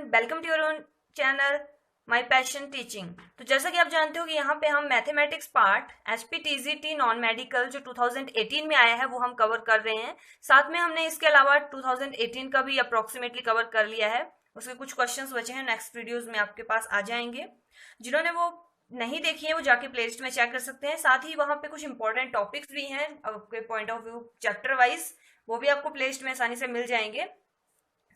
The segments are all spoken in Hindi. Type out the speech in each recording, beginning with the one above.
Welcome to your own channel my passion teaching. तो जैसा कि आप जानते हो कि यहाँ पे हम mathematics part HPTGT non medical जो 2018 में आया है वो हम कवर कर रहे हैं। साथ में हमने इसके अलावा 2018 का भी अप्रोक्सीमेटली कवर कर लिया है। उसके कुछ क्वेश्चंस बचे हैं, नेक्स्ट वीडियोस में आपके पास आ जाएंगे। जिन्होंने वो नहीं देखी है वो जाके प्लेलिस्ट में चेक कर सकते हैं। साथ ही वहाँ पे कुछ इंपॉर्टेंट टॉपिक्स भी हैं आपके point of view chapter wise, वो भी आपको प्लेलिस्ट में आसानी से मिल जाएंगे।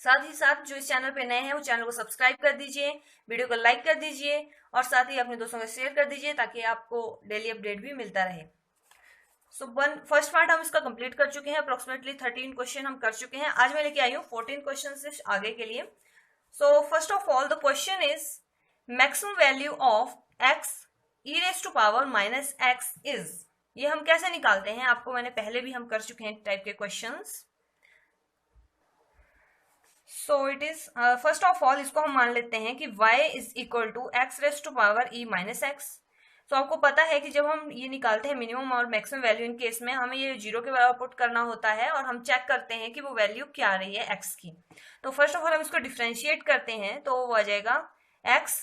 साथ ही साथ जो इस चैनल पे नए हैं वो चैनल को सब्सक्राइब कर दीजिए, वीडियो को लाइक कर दीजिए और साथ ही अपने दोस्तों को शेयर कर दीजिए ताकि आपको डेली अपडेट भी मिलता रहे। फर्स्ट पार्ट हम इसका कंप्लीट कर चुके हैं, अप्रोक्सीमेटली 13 क्वेश्चन हम कर चुके हैं। आज मैं लेके आई हूँ 14 क्वेश्चन से आगे के लिए। So first of all the question is maximum value of x e raise to power minus x इज। ये हम कैसे निकालते हैं, आपको मैंने पहले भी हम कर चुके हैं टाइप के questions. So it is first of all इसको हम मान लेते हैं कि y is equal to x raise to power e minus x. तो आपको पता है कि जब हम ये निकालते हैं मिनिमम और मैक्सिमम वैल्यू, इन केस में हमें ये 0 के बराबर पुट करना होता है और हम चेक करते हैं कि वो वैल्यू क्या आ रही है x की। तो फर्स्ट ऑफ ऑल हम इसको डिफ्रेंशिएट करते हैं तो वो आ जाएगा x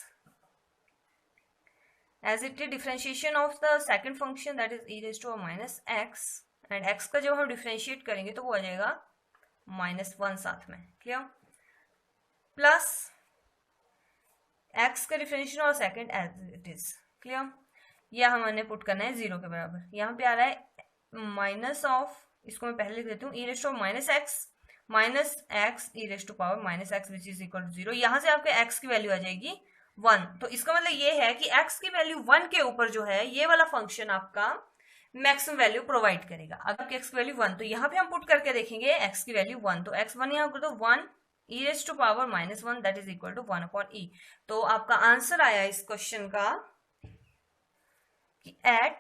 as it is differentiation of the second function that is e raise to minus x, and x का जब हम डिफ्रेंशिएट करेंगे तो वो आ जाएगा -1 साथ में, क्लियर, प्लस x का डिफरेंशिएशन और second as it is, clear. यह हमने पुट करना है 0 के बराबर। यहाँ पे आ रहा है माइनस ऑफ, इसको मैं पहले लिख देती हूँ, e raise to minus x e raise to power minus x which is equal to 0। यहाँ से आपके x की वैल्यू आ जाएगी 1। तो इसका मतलब ये है कि x की वैल्यू 1 के ऊपर जो है ये वाला फंक्शन आपका मैक्सिमम वैल्यू प्रोवाइड करेगा। अगर x की वैल्यू 1, तो यहाँ पे हम पुट करके देखेंगे x की वैल्यू 1, तो x1 यहाँ कर दो 1 e raise to power -1 that is equal to 1/e। तो आपका आंसर आया इस क्वेश्चन का कि at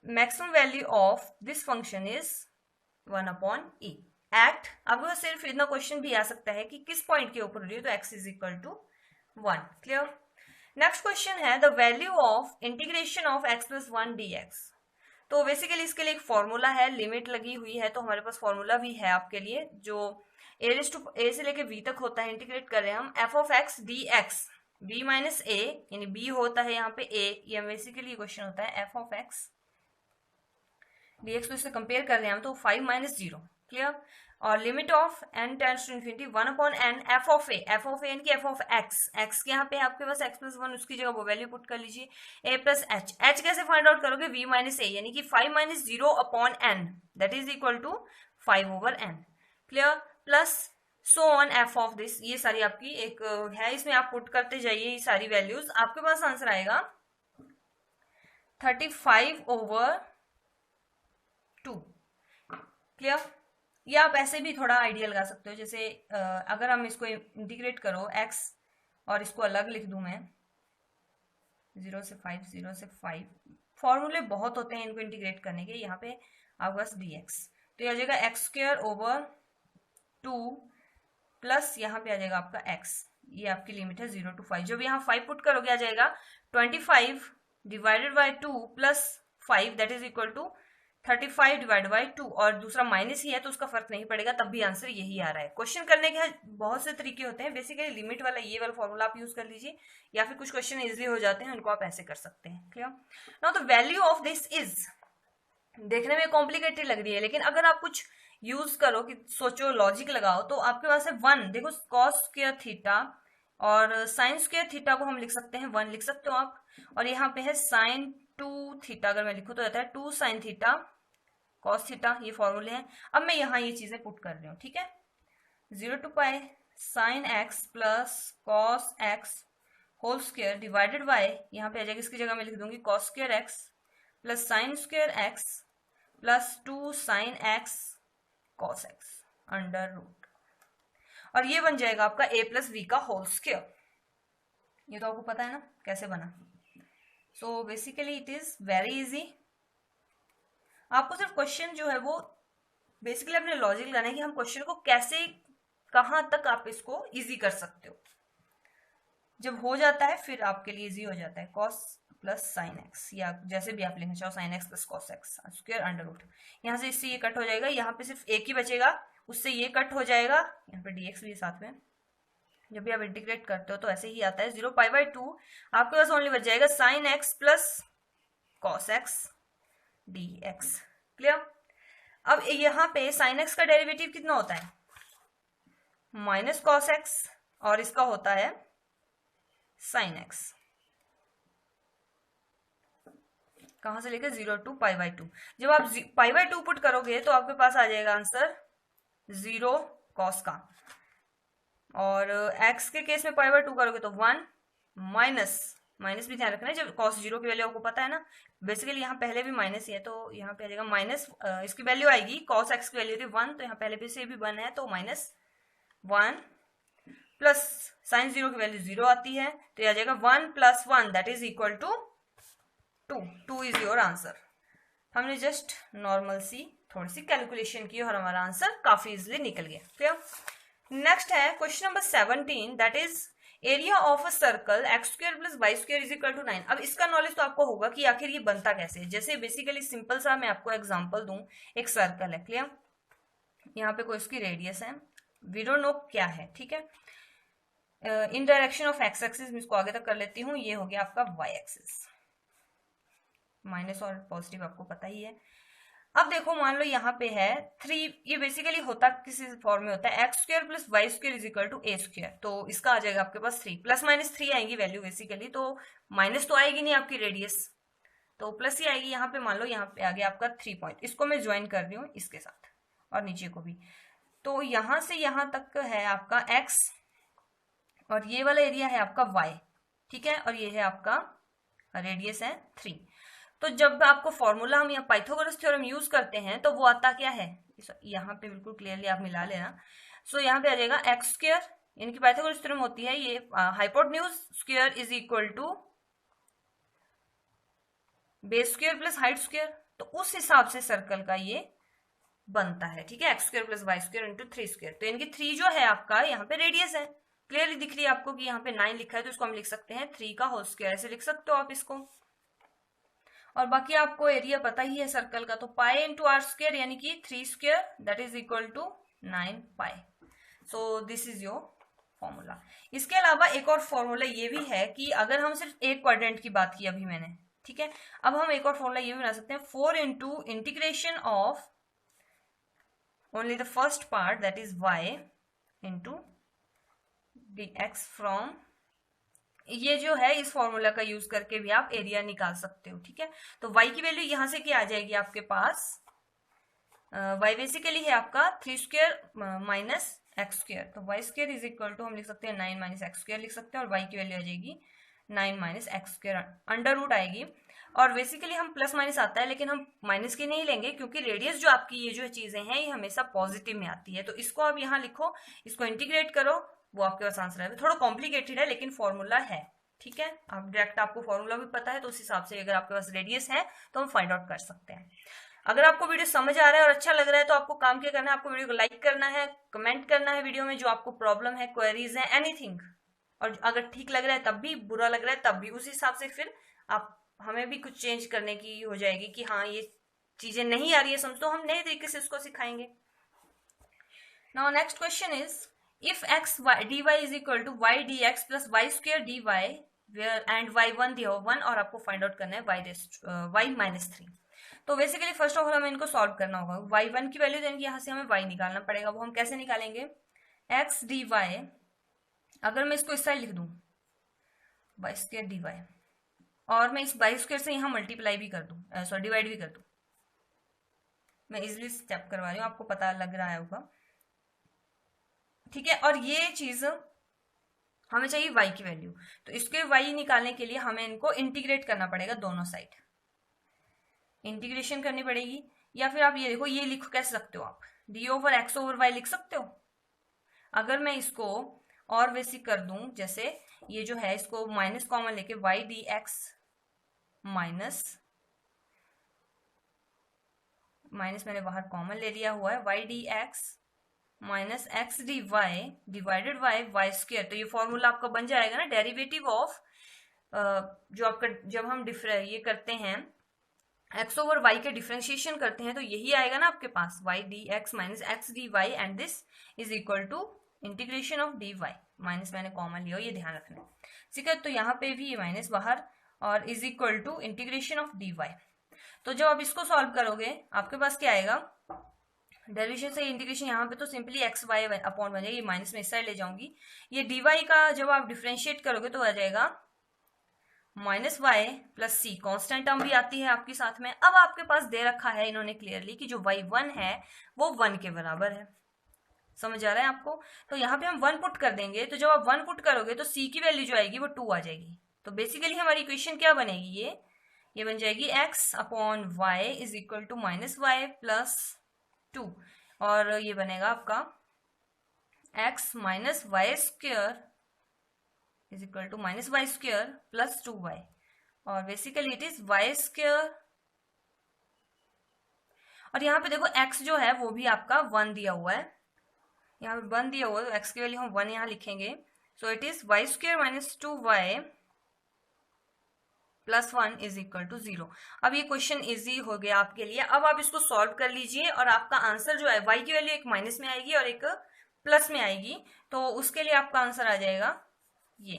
maximum value of this function is 1/e। At, अब सिर्फ इतना क्वेश्चन भी आ सकता है कि किस पॉइंट के ऊपर हो रही है, तो x is equal to 1, clear. Next question है the value of integration of x plus 1 dx। तो बेसिकली इसके लिए एक फॉर्मूला है, लिमिट लगी हुई है, तो हमारे पास फॉर्मूला भी है आपके लिए जो a से लेके v तक होता है। इंटीग्रेट कर रहे हैं हम f of x dx, b minus a यानी b होता है यहाँ पे a, ये बेसिकली क्वेश्चन होता है f ऑफ x dx, तो इससे कंपेयर कर रहे हैं हम, तो 5 माइनस 0, क्लियर। और limit of n tends to infinity 1/n f ऑफ a यानी कि f ऑफ x के यहाँ पे आपके पास x प्लस 1, उसकी जगह वो वैल्यू पुट कर लीजिए a प्लस h कैसे फाइंड आउट करोगे, v माइनस a यानी कि 5 minus 0/n that is equal to 5/n, clear, plus so on f of this. ये सारी आपकी एक है, इसमें आप पुट करते जाइए ये सारी वैल्यूज, आपके पास आंसर आएगा 35/2, क्लियर। या आप ऐसे भी थोड़ा आइडिया लगा सकते हो, जैसे अगर हम इसको इंटीग्रेट करो x और इसको अलग लिख दूं मैं 0 से 5, फॉर्मूले बहुत होते हैं इनको इंटीग्रेट करने के। यहाँ पे आपके पास dx, तो ये आ जाएगा x² 2 प्लस यहाँ पे आ जाएगा आपका x, ये आपकी लिमिट है 0 to 5। जब यहाँ 5 पुट करोगे आ जाएगा 25 divided by 2 plus 5 that is equal to 35 divide by 2, और दूसरा माइनस ही है तो उसका फर्क नहीं पड़ेगा, तब भी आंसर यही आ रहा है। क्वेश्चन करने के बहुत से तरीके होते हैं, बेसिकली लिमिट वाला ये वाला फॉर्मूला आप यूज कर लीजिए, या फिर कुछ क्वेश्चन इजिली हो जाते हैं उनको आप ऐसे कर सकते हैं, clear. Now the value of this is, देखने में कॉम्प्लिकेटेड लग रही है, लेकिन अगर आप कुछ यूज करो कि सोचो, लॉजिक लगाओ, तो आपके पास है 1। देखो कॉस स्क्वायर थीटा और साइन स्क्वायर थीटा को हम लिख सकते हैं 1 लिख सकते हो आप, और यहाँ पे है साइन 2 थीटा, अगर मैं लिखूं तो रहता है 2 साइन थीटा कॉस थीटा, ये फॉर्मूले हैं। अब मैं यहाँ ये चीजें पुट कर रही हूँ, ठीक है। 0 to pi sine x plus cos x whole square divided by, यहाँ पे आ जाएगा, इसकी जगह मैं लिख दूंगी cos square x plus sine square x plus 2 sine x cos x under root, और ये बन जाएगा आपका a प्लस वी का होल स्क्वायर। ये तो आपको पता है ना कैसे बना। So basically it is very easy. आपको सिर्फ क्वेश्चन जो है वो बेसिकली अपने लॉजिक लगाना है कि हम क्वेश्चन को कैसे, कहां तक आप इसको इजी कर सकते हो। जब हो जाता है फिर आपके लिए इजी हो जाता है। कॉस प्लस साइन एक्स, या जैसे भी आप लिखना चाहो, sine x plus cos x square under root, यहाँ से इससे ये कट हो जाएगा, यहाँ पे सिर्फ एक ही बचेगा, उससे ये कट हो जाएगा, यहाँ पे dx भी साथ में, जब भी आप इंटीग्रेट करते हो तो ऐसे ही आता है 0 पाई बाई 2, आपके पास ओनली बच जाएगा sign x plus cos x D x. Clear. अब यहाँ पे साइन एक्स का डेरिवेटिव कितना होता है, माइनस कॉस एक्स, और इसका होता है साइन एक्स, कहां से लेकर 0 टू पाई बाई 2। जब आप पाई बाई 2 पुट करोगे तो आपके पास आ जाएगा आंसर 0 कॉस का, और x के केस में पाई बाई 2 करोगे तो 1 माइनस भी ध्यान रखना है, जब cos 0 की वैल्यू आपको पता है ना, बेसिकली यहाँ पहले भी माइनस ही है तो यहाँ पे आ जाएगा माइनस, इसकी वैल्यू आएगी cos x की वैल्यू थी 1, तो यहाँ पहले भी से भी 1 है तो -1 प्लस साइन 0 की वैल्यू 0 आती है तो ये आ जाएगा 1 + 1 that is equal to 2 is your answer. हमने जस्ट नॉर्मल सी थोड़ी सी कैलकुलेशन की और हमारा आंसर काफी इजिली निकल गया। क्लियर। नेक्स्ट है question number 17 that is area of a circle x² + y² = 9। अब इसका नॉलेज तो आपको होगा कि आखिर ये बनता कैसे है। जैसे बेसिकली सिंपल सा मैं आपको एग्जांपल दूं, एक सर्कल है। क्लियर। यहाँ पे कोई इसकी रेडियस है, वी डोंट नो क्या है, ठीक है। इन डायरेक्शन ऑफ x एक्सिस मैं इसको आगे तक कर लेती हूँ, ये हो गया आपका y एक्सिस, माइनस और पॉजिटिव आपको पता ही है। अब देखो मान लो यहाँ पे है 3, ये बेसिकली होता किसी फॉर्म में होता है x² + y² = a², तो इसका आ जाएगा आपके पास 3, प्लस माइनस 3 आएंगी वैल्यू बेसिकली, तो माइनस तो आएगी नहीं आपकी रेडियस, तो प्लस ही आएगी। यहाँ पे मान लो यहाँ पे आ गया आपका 3 पॉइंट, इसको मैं ज्वाइन कर रही हूँ इसके साथ और नीचे को भी, तो यहाँ से यहाँ तक है आपका x और ये वाला एरिया है आपका y, ठीक है, और ये है आपका रेडियस है 3। तो जब आपको फॉर्मूला हम यहाँ पाइथागोरस थ्योरम यूज करते हैं तो वो आता क्या है, यहाँ पे बिल्कुल क्लियरली आप मिला लेना। सो यहाँ पे आ जाएगा x², इनकी पाइथागोरस थ्योरम होती है ये hypotenuse square is equal to base square plus height square, तो उस हिसाब से सर्कल का ये बनता है, ठीक है, x² + y² × 3²। तो इनकी 3 जो है आपका यहाँ पे रेडियस है, क्लियरली दिख रही है आपको कि यहाँ पे 9 लिखा है तो इसको हम लिख सकते हैं 3 का होल स्क्वायर, ऐसे लिख सकते हो आप इसको। और बाकी आपको एरिया पता ही है सर्कल का, तो पाई × r² यानी कि 3² that is equal to 9 pi. So this is your formula. इसके अलावा एक और फॉर्मूला ये भी है कि अगर हम सिर्फ एक क्वाड्रेंट की बात की अभी मैंने, ठीक है, अब हम एक और फॉर्मूला ये भी बना सकते हैं 4 × integration of only the first part that is y × dx from, ये जो है इस फॉर्मूला का यूज करके भी आप एरिया निकाल सकते हो, ठीक है। तो y की वैल्यू यहां से क्या आ जाएगी आपके पास, y बेसिकली है आपका 3² - x², तो y² इज इक्वल टू हम लिख सकते हैं 9 - x² लिख सकते हैं, और y की वैल्यू आ जाएगी 9 - x², अंडर रूट आएगी। और बेसिकली हम प्लस माइनस आता है लेकिन हम माइनस की नहीं लेंगे क्योंकि रेडियस जो आपकी ये जो चीजें हैं ये हमेशा पॉजिटिव में आती है, तो इसको आप यहाँ लिखो, इसको इंटीग्रेट करो, वो आपके पास आंसर है। थोड़ा कॉम्प्लिकेटेड है लेकिन फॉर्मूला है, ठीक है। आप डायरेक्ट आपको फॉर्मूला भी पता है तो उस हिसाब से अगर आपके पास रेडियस है तो हम फाइंड आउट कर सकते हैं। अगर आपको वीडियो समझ आ रहा है और अच्छा लग रहा है तो आपको काम क्या करना है, आपको वीडियो को लाइक करना है, कमेंट करना है वीडियो में जो आपको प्रॉब्लम है, क्वेरीज है, एनीथिंग, और अगर ठीक लग रहा है तब भी, बुरा लग रहा है तब भी, उस हिसाब से फिर आप हमें भी कुछ चेंज करने की हो जाएगी कि हाँ ये चीजें नहीं आ रही है समझ, तो हम नए तरीके से उसको सिखाएंगे। Now next question is if x dy is equal to y dx plus y² dy where and y1 दिया हो 1 और आपको फाइंड आउट करना है y -3। तो बेसिकली फर्स्ट ऑफ ऑल हमें इनको सॉल्व करना होगा। y1 की वैल्यू देंगे, यहाँ से हमें y निकालना पड़ेगा, वो हम कैसे निकालेंगे, x dy, अगर मैं इसको इस साइड लिख दूं y² dy और मैं इस y² से यहाँ मल्टीप्लाई भी कर दूं, सॉरी डिवाइड भी कर दूं, मैं इजिली स्टेप करवा रही हूँ, आपको पता लग रहा होगा, ठीक है। और ये चीज हमें चाहिए y की वैल्यू, तो इसके y निकालने के लिए हमें इनको इंटीग्रेट करना पड़ेगा, दोनों साइड इंटीग्रेशन करनी पड़ेगी। या फिर आप ये देखो, ये लिख कैसे सकते हो आप, d/x/y लिख सकते हो। अगर मैं इसको और बेसिक कर दूं, जैसे ये जो है इसको माइनस कॉमन लेके y dx माइनस मैंने बाहर कॉमन ले लिया हुआ है, y dx minus x d y divided by y², तो ये फॉर्मूला आपका बन जाएगा ना, डेरिवेटिव ऑफ जो आपका जब हम ये करते हैं x/y के डिफरेंशिएशन करते हैं तो यही आएगा ना आपके पास, y dx minus x d y and this is equal to integration of dy, minus मैंने कॉमन लिया, ये ध्यान रखना है, ठीक है। तो यहाँ पे भी ये माइनस बाहर और is equal to integration of dy। तो जब आप इसको सॉल्व करोगे आपके पास क्या आएगा, डेरिवेशन से इंटीग्रेशन यहाँ पे तो सिंपली एक्स वाई अपॉन बन जाएगी, ये माइनस में इस साइड ले जाऊंगी, ये dy का जब आप डिफ्रेंशिएट करोगे तो आ जाएगा माइनस वाई प्लस सी, कॉन्स्टेंट टर्म भी आती है आपके साथ में। अब आपके पास दे रखा है इन्होंने क्लियरली कि जो y1 है वो 1 के बराबर है, समझ आ रहा है आपको। तो यहाँ पे हम 1 पुट कर देंगे, तो जब आप 1 पुट करोगे तो c की वैल्यू जो आएगी वो 2 आ जाएगी। तो बेसिकली हमारी इक्वेशन क्या बनेगी, ये बन जाएगी x upon y is equal to minus y plus 2, और ये बनेगा आपका x minus y square is equal to minus y square plus 2y, और basically it is y square, और यहाँ पे देखो x जो है वो भी आपका 1 दिया हुआ है, यहाँ पे 1 दिया हुआ है, तो x की वैल्यू हम 1 यहाँ लिखेंगे। So it is y square minus 2y plus 1 is equal to 0। अब ये क्वेश्चन इजी हो गया आपके लिए। अब आप इसको सॉल्व कर लीजिए और आपका आंसर जो है y की वैल्यू एक माइनस में आएगी और एक प्लस में आएगी, तो उसके लिए आपका आंसर आ जाएगा ये।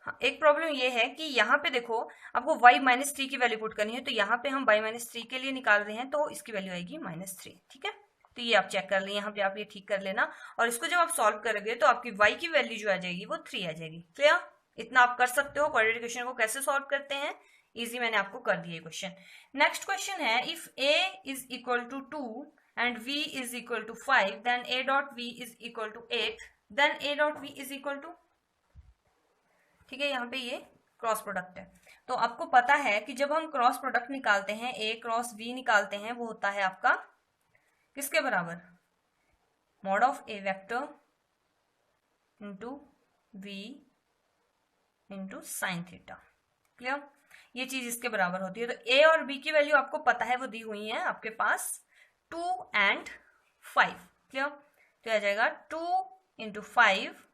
हाँ, एक प्रॉब्लम ये है कि यहाँ पे देखो आपको y माइनस 3 की वैल्यू पुट करनी है, तो यहाँ पे हम y माइनस 3 के लिए निकाल रहे हैं, तो इसकी वैल्यू आएगी माइनस 3, ठीक है। तो ये आप चेक कर लें, यहाँ पे आप ये ठीक कर लेना, और इसको जब आप सॉल्व करोगे तो आपकी y की वैल्यू जो आ जाएगी वो 3 आ जाएगी। क्लियर, इतना आप कर सकते हो। क्वाड्रेटिक इक्वेशन को कैसे सॉल्व करते हैं, इजी मैंने आपको कर दिया क्वेश्चन। नेक्स्ट क्वेश्चन है, if a is equal to 2 and v is equal to 5 then a dot v is equal to 8 then a dot v is equal to, ठीक है। यहाँ पे ये क्रॉस प्रोडक्ट है, तो आपको पता है कि जब हम क्रॉस प्रोडक्ट निकालते हैं, a क्रॉस v निकालते हैं, वो होता है आपका किसके बराबर, mod of a vector into v into sine theta. Clear, ये चीज इसके बराबर होती है। तो a और b की वैल्यू आपको पता है, वो दी हुई है आपके पास 2 एंड 5। क्लियर, तो आ जाएगा 2 into 5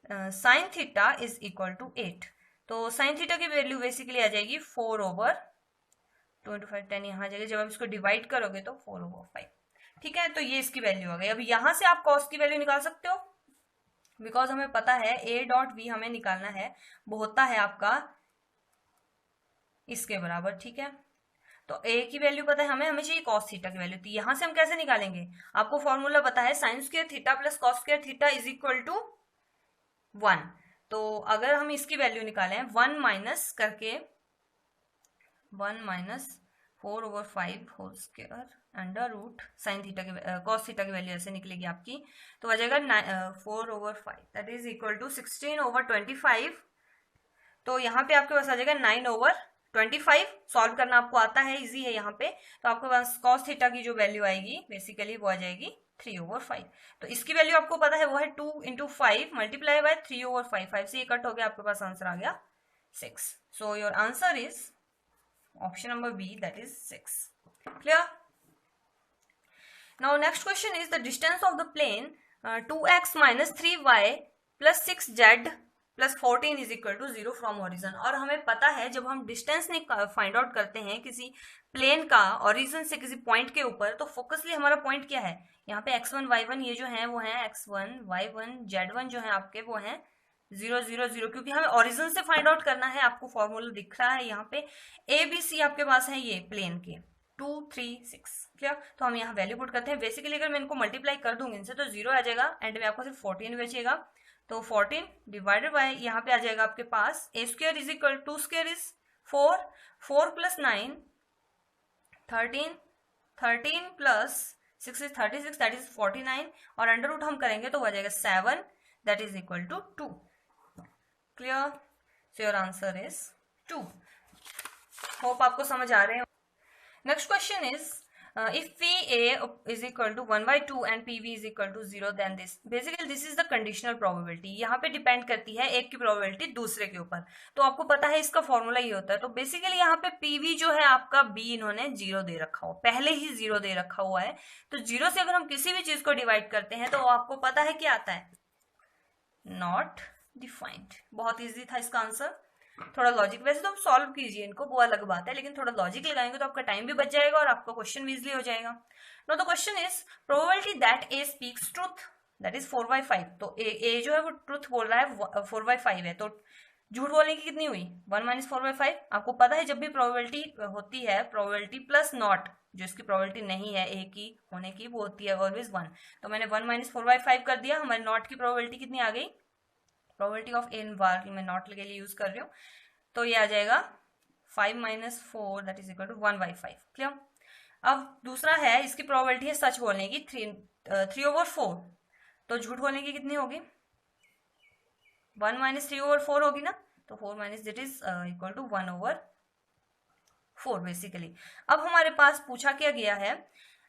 sine theta is equal to 8। तो साइन थीटा की वैल्यू बेसिकली आ जाएगी 4 ओवर 2 इंटू 5 10, यहाँ आ जाएगा। जब आप इसको डिवाइड करोगे तो 4 ओवर 5, ठीक है। तो ये इसकी वैल्यू आ गई। अब यहाँ से आप कॉस की वैल्यू निकाल सकते हो, बिकॉज हमें पता है a डॉट v हमें निकालना है, वो होता है आपका इसके बराबर, ठीक है। तो a की वैल्यू पता है हमें चाहिए कॉस थीटा की वैल्यू, तो यहां से हम कैसे निकालेंगे, आपको फॉर्मूला पता है sine square theta plus cos square theta is equal to 1। तो अगर हम इसकी वैल्यू निकालें 1 माइनस करके 1 minus 4 over 5 whole square under root sine theta की कॉस थीटा की वैल्यू ऐसे निकलेगी आपकी, तो आ जाएगा 4 over 5 that is equal to 16 over 25। तो यहाँ पे आपके पास आ जाएगा 9 ओवर 25। सॉल्व करना आपको आता है, इजी है यहाँ पे। तो आपके पास कॉस थीटा की जो वैल्यू आएगी बेसिकली वो आ जाएगी 3 ओवर 5। तो इसकी वैल्यू आपको पता है वो है 2 इंटू 5 मल्टीप्लाई बाय 3 ओवर 5। 5 से ये कट हो गया, आपके पास आंसर आ गया 6। So your answer is option number B, that is 6। Clear. Now next question is the distance of the plane 2x minus 3y plus 6z plus 14 is equal to 0 from horizon। और हमें पता है जब हम डिस्टेंस फाइंड आउट करते हैं किसी प्लेन का ओरिजिन से किसी पॉइंट के ऊपर, तो फोकसली हमारा पॉइंट क्या है, यहाँ पे x1 y1 ये जो है वो है x1 y1 z1 जो है आपके वो है 0 0 0, क्योंकि हमें ओरिजिन से फाइंड आउट करना है। आपको फॉर्मूला दिख रहा है यहाँ पे, ए बी सी आपके पास है ये प्लेन के 2 3 6। क्लियर, तो हम यहाँ वैल्यू पुट करते हैं। बेसिकली अगर मैं इनको मल्टीप्लाई कर दूंगी इनसे तो 0 आ जाएगा, एंड में आपको सिर्फ 14 बचेगा। तो 14 डिवाइडेड बाय यहाँ पे आ जाएगा आपके पास a square is equal 2 square is 4, 4 plus 9 13, 13 plus 6 is 36 that is 49, और अंडर रूट हम करेंगे तो हो जाएगा 7 that is equal to 2। Clear, so your answer is 2। Hope आपको समझ आ रहे हैं। Next question is if PA is equal to 1/2 and PV is equal to 0 then this, basically this is the conditional probability। यहाँ पे डिपेंड करती है एक की प्रोबेबिलिटी दूसरे के ऊपर, तो आपको पता है इसका फॉर्मूला ये होता है। तो बेसिकली यहाँ पे PV जो है आपका B इन्होंने 0 दे रखा हो, पहले ही 0 दे रखा हुआ है। तो 0 से अगर हम किसी भी चीज को डिवाइड करते हैं तो आपको पता है क्या आता है, नॉट डिफाइंड। बहुत ईजी था इसका आंसर, थोड़ा लॉजिक, वैसे तो सॉल्व कीजिए इनको, वो अलग बात है, लेकिन थोड़ा लॉजिक लगाएंगे तो आपका टाइम भी बच जाएगा और आपका क्वेश्चन भी इजीली हो जाएगा। Know the question is probability that A speaks truth that is 4/5। तो ए जो है वो ट्रुथ बोल रहा है 4/5 है, तो झूठ बोलने की कितनी हुई 1 माइनस 4/5। आपको पता है जब भी प्रोबेबिलिटी होती है, प्रोबेबिलिटी प्लस नॉट, जो इसकी प्रोबेबिलिटी नहीं है ए की होने की, वो होती है ऑलवेज 1। तो मैंने 1 माइनस 4/5 कर दिया, हमारे नॉट की प्रोबेबिलिटी कितनी आ गई, प्रोबेबिलिटी ऑफ ए इन बार की मैं नॉट के लिए यूज कर रही हूँ, तो ये आ जाएगा 5 minus 4 that is equal to 1/5। Clear. अब दूसरा है, इसकी प्रोबेबिलिटी है सच बोलने की 3/4, तो झूठ बोलने की कितनी होगी 1 माइनस 3/4 होगी ना, तो 4 minus that is equal to 1/4 basically. अब हमारे पास पूछा क्या गया है,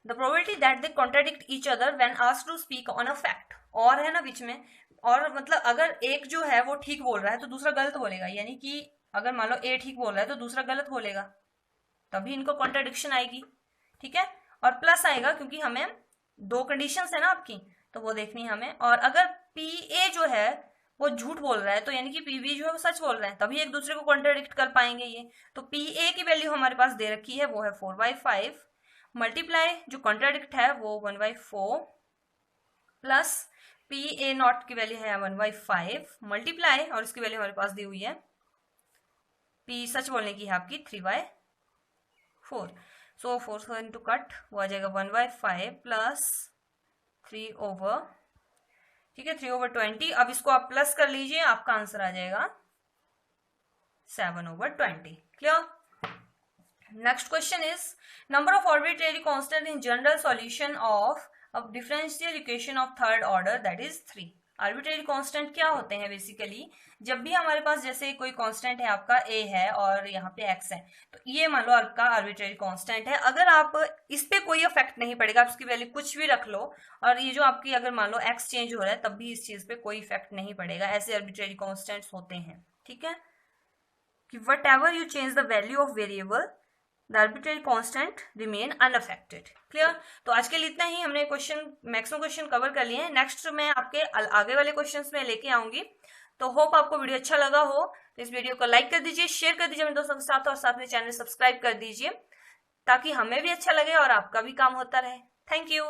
the probability that they contradict each other when asked to speak on a fact, और है ना बीच में, और मतलब अगर एक जो है वो ठीक बोल रहा है तो दूसरा गलत बोलेगा, यानी कि अगर मान लो ए ठीक बोल रहा है तो दूसरा गलत बोलेगा, तभी इनको कॉन्ट्राडिक्शन आएगी। ठीक है, और प्लस आएगा क्योंकि हमें दो कंडीशंस है ना आपकी, तो वो देखनी है हमें। और अगर पी ए जो है वो झूठ बोल रहा है तो यानी कि पी बी जो है वो सच बोल रहा है, तभी एक दूसरे को कॉन्ट्राडिक्ट कर पाएंगे ये। तो पी ए की वैल्यू हमारे पास दे रखी है, वो है 4/5 मल्टीप्लाई जो कॉन्ट्राडिक्ट है वो 1/4 प्लस पी ए नॉट की वैल्यू है 1/5 मल्टीप्लाई, और इसकी वैल्यू हमारे पास दी हुई है, पी सच बोलने की है आपकी 3/4। सो 4 से इंटू कट, वो आ जाएगा 1/5 प्लस 3 ओवर, ठीक है 3/20। अब इसको आप प्लस कर लीजिए, आपका आंसर आ जाएगा 7/20। Clear. Next question is number of arbitrary constant in general solution of अब differential equation of third order that is 3। Arbitrary constant क्या होते हैं बेसिकली, जब भी हमारे पास जैसे कोई कांस्टेंट है आपका a है और यहाँ पे x है, तो ये मान लो आपका आर्बिट्रेरी कांस्टेंट है। अगर आप इस पे कोई इफेक्ट नहीं पड़ेगा, आप इसकी वैल्यू कुछ भी रख लो, और ये जो आपकी अगर मान लो x चेंज हो रहा है तब भी इस चीज पे कोई इफेक्ट नहीं पड़ेगा, ऐसे आर्बिट्रेरी कांस्टेंट्स होते हैं। ठीक है, कि what ever you change the value of variable the arbitrary constant remain unaffected. Clear. तो आज के लिए इतना ही, हमने क्वेश्चन मैक्सिमम क्वेश्चन कवर कर लिए हैं। नेक्स्ट मैं आपके आगे वाले क्वेश्चंस में लेके आऊंगी। तो होप आपको वीडियो अच्छा लगा हो, तो इस वीडियो को लाइक कर दीजिए, शेयर कर दीजिए अपने दोस्तों के साथ, और साथ में चैनल सब्सक्राइब कर दीजिए ताकि हमें भी अच्छा लगे और आपका भी काम होता रहे। Thank you.